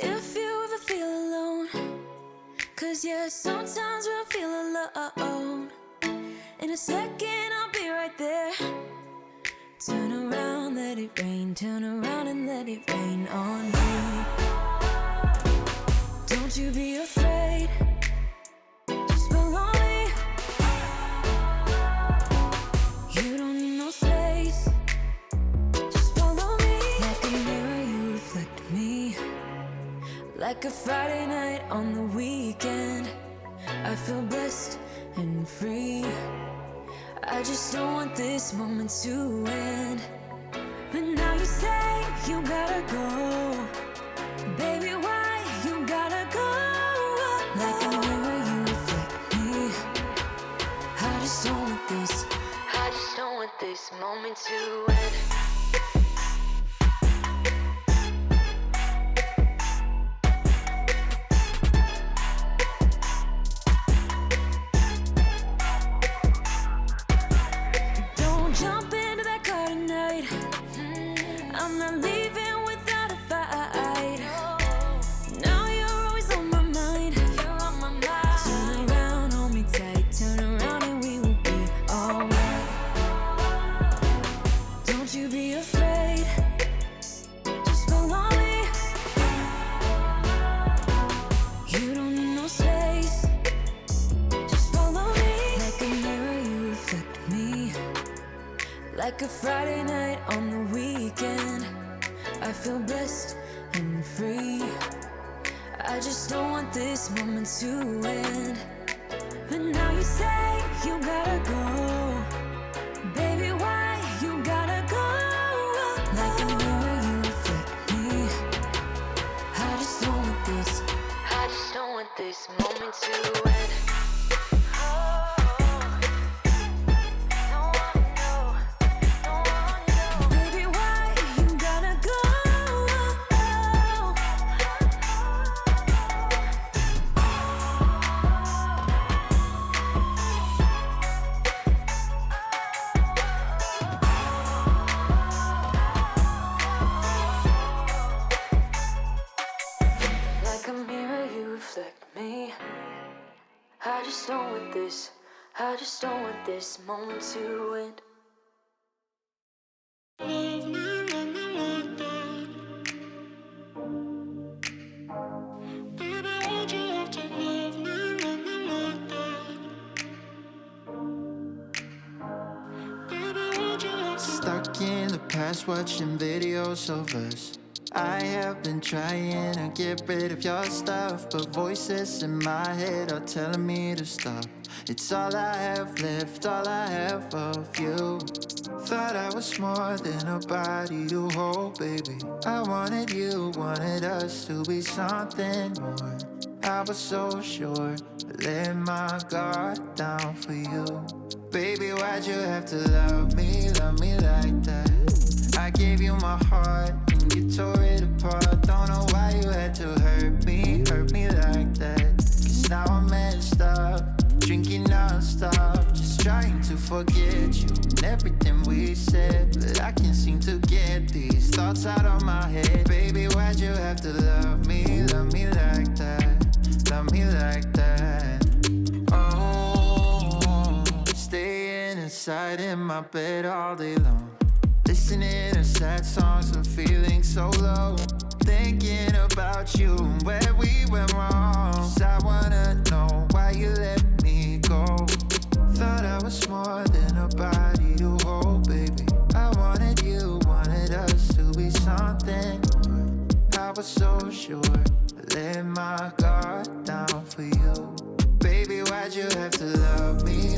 If you ever feel alone, 'cause yeah, sometimes we'll feel alone. In a second, I'll be right there. Turn around, let it rain. Turn around and let it rain on me. Don't you be afraid. Just follow me. You don't need no space. Just follow me. Like a mirror, you reflect me. Like a Friday night on the weekend, I feel blessed and free. I just don't want this moment to end. But now you say you gotta go. Baby, why you gotta go? Like a mirror, you reflect me. I just don't want this. I just don't want this moment to end. I'm not leaving without a fight. Now you're always on my mind. You're on my mind. Turn around, hold me tight. Turn around and we will be alright. Don't you be afraid. Just follow me. You don't need no space. Just follow me. Like a mirror, you reflect me. Like a Friday night on the weekend, I feel blessed and free. I just don't want this moment to end. But now you say you gotta go. Baby, why you gotta go? Like a mirror, you reflect me. I just don't want this. I just don't want this moment to end. Like a mirror, you reflect me. I just don't want this. I just don't want this moment to end. Stuck in the past watching videos of us. I have been trying to get rid of your stuff, but voices in my head are telling me to stop. It's all I have left, all I have of you. Thought I was more than a body to hold, baby. I wanted you, wanted us to be something more. I was so sure, I let my guard down for you. Baby, why'd you have to love me like that? I gave you my heart and you tore it apart. Don't know why you had to hurt me like that. 'Cause now I'm messed up, drinking non-stop, just trying to forget you and everything we said. But I can't seem to get these thoughts out of my head. Baby, why'd you have to love me like that? Love me like that. Oh, staying inside in my bed all day long, listening to sad songs and feeling so low, thinking about you and where we went wrong. 'Cause I wanna know why you let me go. Thought I was more than a body to hold, baby. I wanted you, wanted us to be something more. I was so sure, I let my guard down for you. Baby, why'd you have to love me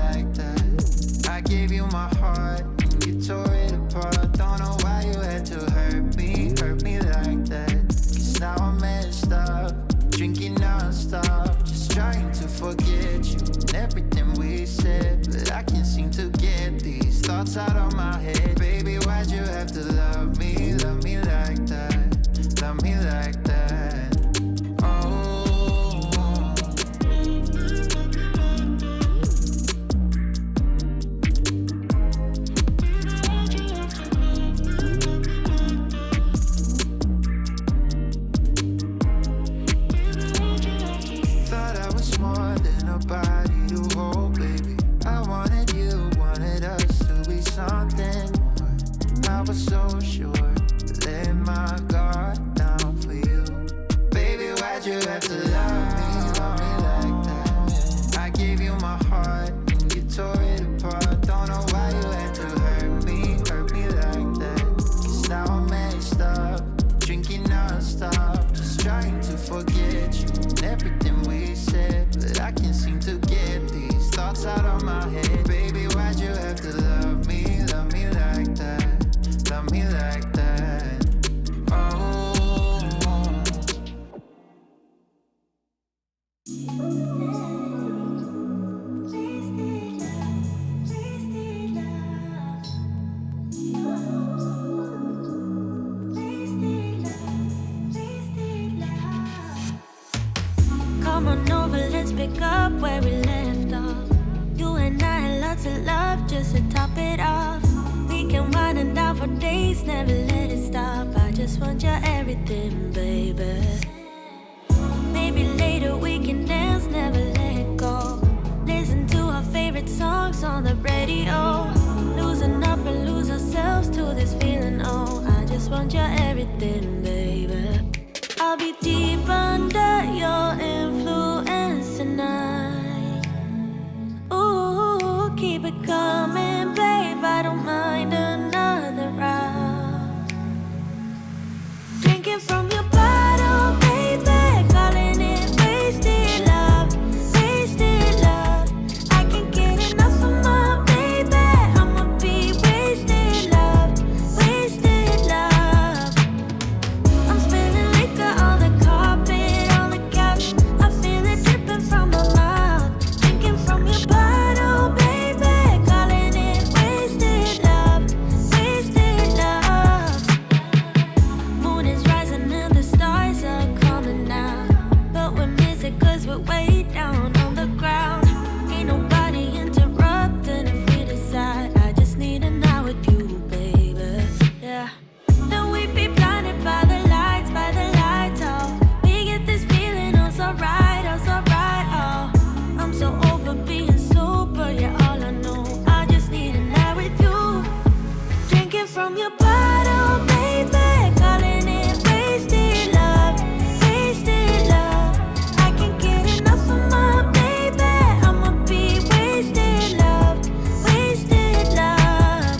like that? I gave you my heart and you tore it apart. Don't know why you had to hurt me like that. 'Cause now I'm messed up, drinking non-stop, just trying to forget you and everything we said. But I can't seem to get these thoughts out of my head. Baby, why'd you have to love me like that? Love me like that. Oh. Thought I was more than a body to hold, baby. I wanted you, wanted us to be something more. I was so sure, let my guard down for you. Baby, why'd you have to love me like that? I gave you my heart and you tore it apart. Don't know why you had to hurt me like that. 'Cause now I'm messed up, drinking non-stop, just trying to forget you and everything we said. But I can't seem to get these thoughts out of my head. Baby, why'd you have to love me like that? Love me like that. Oh. Come on over, let's pick up where we left off. You and I had lots of love just to top it off. We can wind it down for days, never let it stop. I just want your everything, baby. Maybe later we can dance, never let go. Listen to our favorite songs on the radio. Losing up and lose ourselves to this feeling, oh. I just want your everything, baby. I'll be deep under your influence tonight. Ooh, keep it coming, babe. I don't mind another round. Drinking from your bottle, baby. Calling it wasted love, wasted love. I can't get enough of my baby. I'ma be wasted love, wasted love. I'm spilling liquor on the carpet, on the couch. I feel it dripping from my mouth. Drinking from your bottle, baby. Calling it wasted love, wasted love. Moon is rising and the stars are coming out. But we miss it 'cause we're way down on the ground. Ain't nobody interrupting if we decide. I just need a night with you, baby. Yeah. Then we be blinded by the lights, oh. We get this feeling, oh, so right, oh. I'm so over being sober, yeah, all I know. I just need a night with you. Drinking from your bottle, baby. Calling it wasted love, wasted love. I can't get enough of my baby. I'ma be wasted love, wasted love.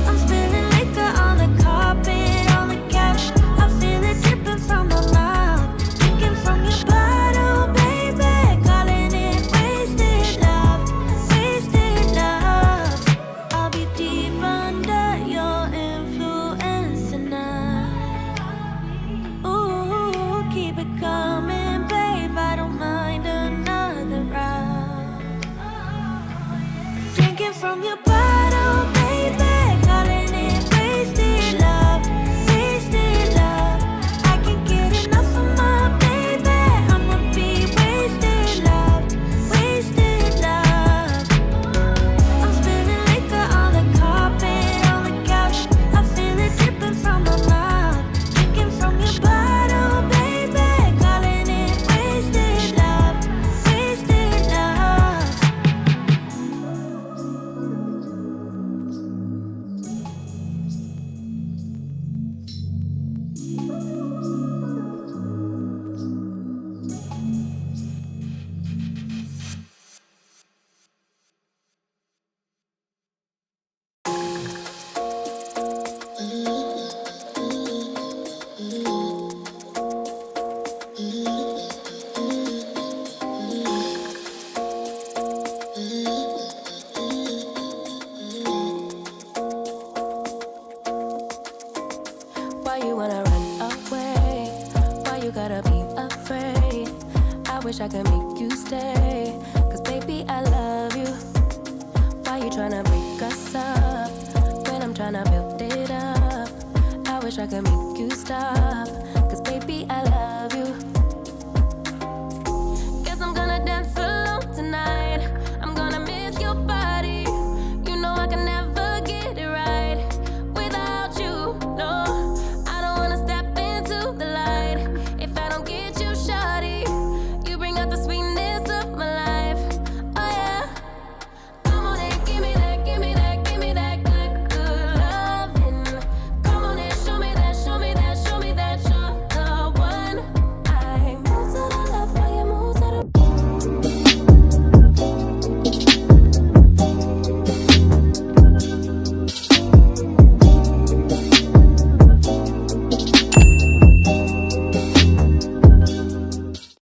I'm spilling liquor on the carpet, on the couch. I feel it dripping from my mouth. Drinking from your bottle, baby. Calling it wasted love, wasted love. I'll be deep under your influence tonight. Ooh, keep it coming, babe. I don't mind another round. Drinking from your bottle, baby. Calling it wasted love, wasted love. I can't get enough of my baby. I'ma be wasted love, wasted love. I'm spilling liquor on the carpet, on the couch. I feel it dripping from my mouth. Drinking from your bottle, baby. Calling it wasted love, wasted love. Why you wanna run away? Why you gotta be afraid? I wish I could make you stay. 'Cause baby, I love you. Why you tryna break us up? When I'm tryna build it up. I wish I could make you stop, 'cause baby, I love you.